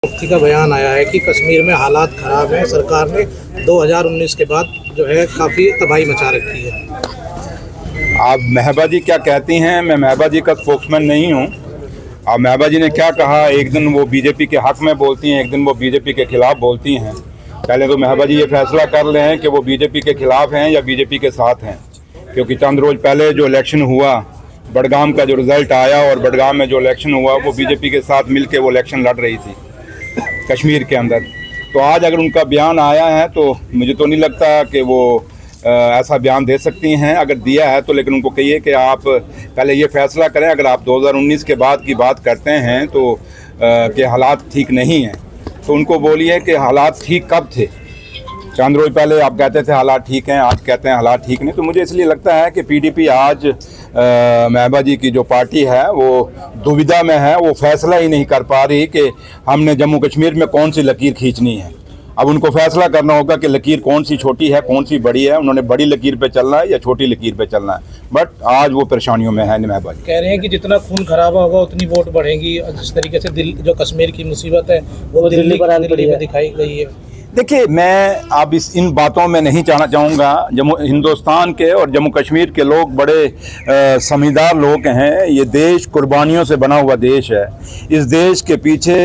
मुफ्ती का बयान आया है कि कश्मीर में हालात ख़राब हैं। सरकार ने 2019 के बाद जो है काफ़ी तबाही मचा रखी है। आप महबा जी क्या कहती हैं? मैं महबा जी का स्पोक्समैन नहीं हूं। अब महबा जी ने क्या कहा, एक दिन वो बीजेपी के हक में बोलती हैं, एक दिन वो बीजेपी के खिलाफ बोलती हैं। पहले तो महबा जी ये फैसला कर लें कि वो बीजेपी के खिलाफ हैं या बीजेपी के साथ हैं, क्योंकि चंद रोज़ पहले जो इलेक्शन हुआ, बडगाम का जो रिज़ल्ट आया और बडगाम में जो इलेक्शन हुआ वो बीजेपी के साथ मिल के वो इलेक्शन लड़ रही थी कश्मीर के अंदर। तो आज अगर उनका बयान आया है तो मुझे तो नहीं लगता कि वो ऐसा बयान दे सकती हैं। अगर दिया है तो लेकिन उनको कहिए कि आप पहले ये फैसला करें। अगर आप 2019 के बाद की बात करते हैं तो कि हालात ठीक नहीं हैं, तो उनको बोलिए कि हालात ठीक कब थे। चंद रोज पहले आप कहते थे हालात ठीक हैं, आज कहते हैं हालात ठीक नहीं। तो मुझे इसलिए लगता है कि पीडीपी आज महबा जी की जो पार्टी है वो दुविधा में है। वो फैसला ही नहीं कर पा रही कि हमने जम्मू कश्मीर में कौन सी लकीर खींचनी है। अब उनको फैसला करना होगा कि लकीर कौन सी छोटी है, कौन सी बड़ी है। उन्होंने बड़ी लकीर पे चलना है या छोटी लकीर पे चलना है। बट आज वो परेशानियों में है। महबा जी कह रहे हैं कि जितना खून खराबा होगा उतनी वोट बढ़ेंगी। जिस तरीके से जो कश्मीर की मुसीबत है वो दिल्ली में दिखाई गई है। देखिए, मैं अब इन बातों में नहीं जाना चाहूँगा। हिंदुस्तान के और जम्मू कश्मीर के लोग बड़े समझदार लोग हैं। ये देश कुर्बानियों से बना हुआ देश है। इस देश के पीछे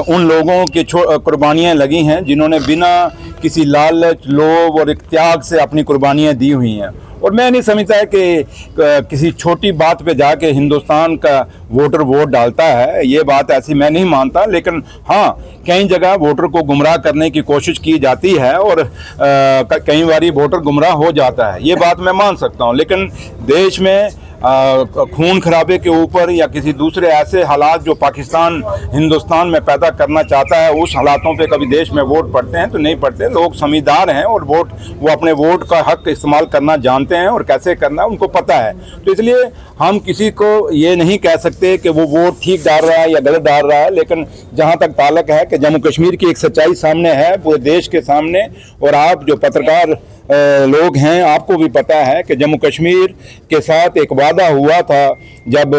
उन लोगों की कुर्बानियाँ लगी हैं जिन्होंने बिना किसी लालच, लोभ और त्याग से अपनी कुर्बानियाँ दी हुई हैं। और मैं नहीं समझता है कि किसी छोटी बात पे जाके हिंदुस्तान का वोटर वोट डालता है। ये बात ऐसी मैं नहीं मानता। लेकिन हाँ, कई जगह वोटर को गुमराह करने की कोशिश की जाती है और कई बारी वोटर गुमराह हो जाता है। ये बात मैं मान सकता हूँ। लेकिन देश में खून खराबे के ऊपर या किसी दूसरे ऐसे हालात जो पाकिस्तान हिंदुस्तान में पैदा करना चाहता है, उस हालातों पे कभी देश में वोट पड़ते हैं तो नहीं पड़ते। लोग समझदार हैं और वो अपने वोट का हक इस्तेमाल करना जानते हैं और कैसे करना उनको पता है। तो इसलिए हम किसी को ये नहीं कह सकते कि वो वोट ठीक डाल रहा है या गलत डाल रहा है। लेकिन जहाँ तक ताल्लुक है कि जम्मू कश्मीर की एक सच्चाई सामने है पूरे देश के सामने, और आप जो पत्रकार लोग हैं आपको भी पता है कि जम्मू कश्मीर के साथ एक वादा हुआ था जब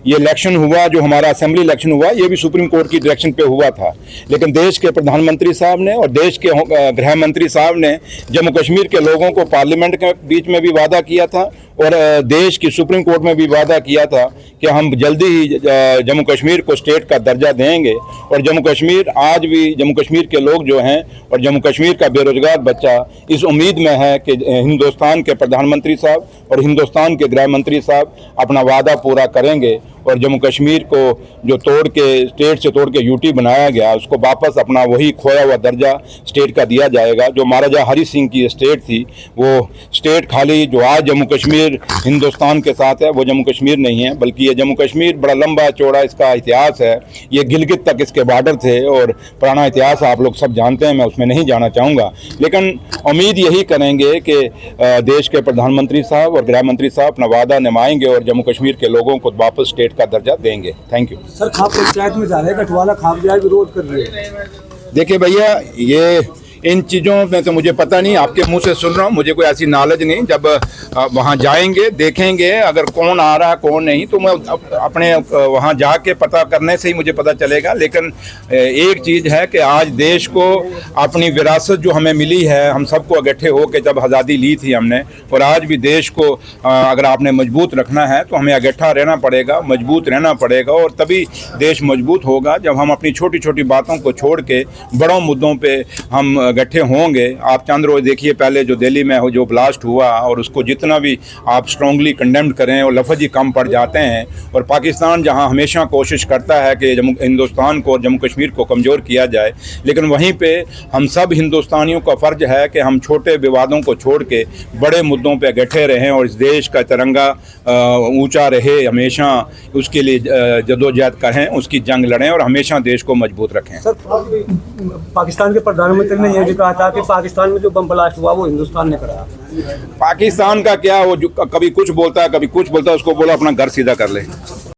ये इलेक्शन हुआ, जो हमारा असेंबली इलेक्शन हुआ, ये भी सुप्रीम कोर्ट की डायरेक्शन पे हुआ था। लेकिन देश के प्रधानमंत्री साहब ने और देश के गृह मंत्री साहब ने जम्मू कश्मीर के लोगों को पार्लियामेंट के बीच में भी वादा किया था और देश की सुप्रीम कोर्ट में भी वादा किया था कि हम जल्दी ही जम्मू कश्मीर को स्टेट का दर्जा देंगे। और जम्मू कश्मीर आज भी जम्मू कश्मीर के लोग जो हैं और जम्मू कश्मीर का बेरोजगार बच्चा इस उम्मीद में है कि हिंदुस्तान के प्रधानमंत्री साहब और हिंदुस्तान के गृह मंत्री साहब अपना वादा पूरा करेंगे और जम्मू कश्मीर को जो तोड़ के स्टेट से तोड़ के यूटी बनाया गया उसको वापस अपना वही खोया हुआ दर्जा स्टेट का दिया जाएगा। जो महाराजा हरि सिंह की स्टेट थी वो स्टेट खाली जो आज जम्मू कश्मीर हिंदुस्तान के साथ है वो जम्मू कश्मीर नहीं है, बल्कि ये जम्मू कश्मीर बड़ा लंबा चौड़ा इसका इतिहास है। ये गिलगित तक इसके बॉर्डर थे और पुराना इतिहास आप लोग सब जानते हैं, मैं उसमें नहीं जाना चाहूँगा। लेकिन उम्मीद यही करेंगे कि देश के प्रधानमंत्री साहब और गृह मंत्री साहब अपना वादा निभाएंगे और जम्मू कश्मीर के लोगों को वापस स्टेट का दर्जा देंगे। Thank you sir. Khap panchayat में जा रहे हैं, कटवाला खाप जाए विरोध कर रही है। देखिए भैया, ये इन चीज़ों में तो मुझे पता नहीं, आपके मुंह से सुन रहा हूँ, मुझे कोई ऐसी नॉलेज नहीं। जब वहाँ जाएंगे देखेंगे अगर कौन आ रहा है कौन नहीं, तो मैं अपने वहाँ जाके पता करने से ही मुझे पता चलेगा। लेकिन एक चीज़ है कि आज देश को अपनी विरासत जो हमें मिली है, हम सबको इकट्ठे होकर जब आज़ादी ली थी हमने, और आज भी देश को अगर आपने मजबूत रखना है तो हमें इकट्ठा रहना पड़ेगा, मजबूत रहना पड़ेगा। और तभी देश मजबूत होगा जब हम अपनी छोटी छोटी बातों को छोड़ के बड़ों मुद्दों पर हम इकट्ठे होंगे। आप चंद रोज देखिए, पहले जो दिल्ली में जो ब्लास्ट हुआ और उसको जितना भी आप स्ट्रांगली कंडेम्ड करें और लफ्ज़ ही कम पड़ जाते हैं। और पाकिस्तान जहां हमेशा कोशिश करता है कि हिंदुस्तान को और जम्मू कश्मीर को कमज़ोर किया जाए, लेकिन वहीं पे हम सब हिंदुस्तानियों का फ़र्ज है कि हम छोटे विवादों को छोड़ के बड़े मुद्दों पर इकट्ठे रहें और इस देश का तिरंगा ऊँचा रहे, हमेशा उसके लिए जदोजहद करें, उसकी जंग लड़ें और हमेशा देश को मजबूत रखें। सर, पाकिस्तान के प्रधानमंत्री ने यह कहा था कि पाकिस्तान में जो बम ब्लास्ट हुआ वो हिंदुस्तान ने कराया। पाकिस्तान का क्या, वो जो कभी कुछ बोलता है कभी कुछ बोलता है, उसको बोला अपना घर सीधा कर ले।